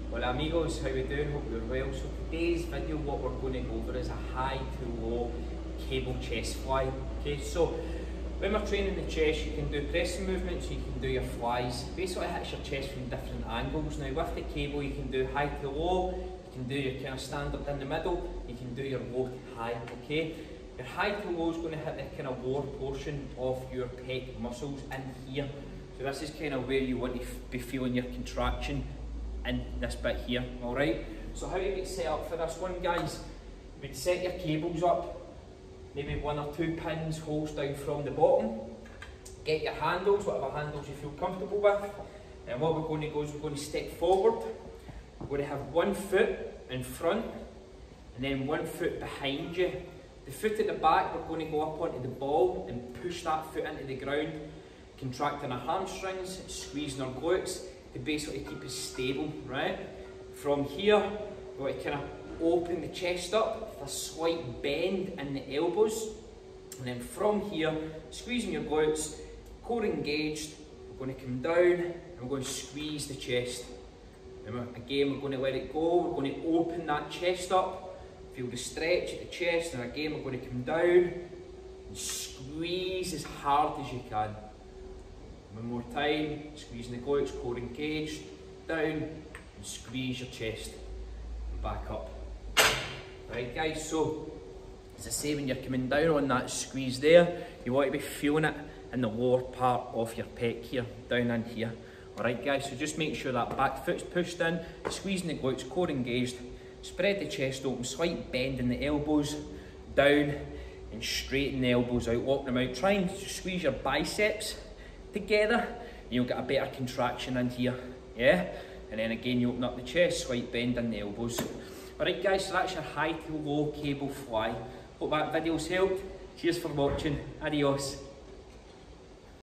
Hola amigos, how you doing? Hope you're well. So today's video, what we're going to go over is a high to low cable chest fly. Okay, so when we're training the chest, you can do pressing movements, you can do your flies. Basically it hits your chest from different angles. Now with the cable you can do high to low, you can do your kind of standard in the middle, you can do your low to high, okay? Your high to low is going to hit the kind of lower portion of your pec muscles in here. So this is kind of where you want to be feeling your contraction in this bit here, alright? So how you get set up for this one, guys, you'd set your cables up, maybe 1 or 2 pins holes down from the bottom, get your handles, whatever handles you feel comfortable with, and what we're going to go is we're going to step forward, we're going to have 1 foot in front, and then 1 foot behind you. The foot at the back, we're going to go up onto the ball and push that foot into the ground, contracting our hamstrings, squeezing our glutes, to basically keep us stable, right? From here, we're going to kind of open the chest up with a slight bend in the elbows, and then from here, squeezing your glutes, core engaged, we're going to come down and we're going to squeeze the chest. And again, we're going to let it go, we're going to open that chest up, feel the stretch at the chest, and again we're going to come down and squeeze as hard as you can. One more time, squeezing the glutes, core engaged, down, and squeeze your chest, and back up. Right guys, so as I say, when you're coming down on that squeeze there, you want to be feeling it in the lower part of your pec here, down in here. Alright guys, so just make sure that back foot's pushed in, squeezing the glutes, core engaged, spread the chest open, slight bend in the elbows, down, and straighten the elbows out, walk them out. Try and squeeze your biceps together, and you'll get a better contraction in here, yeah? And then again, you open up the chest, slight bend in the elbows. Alright guys, so that's your high to low cable fly. Hope that video's helped. Cheers for watching. Adios.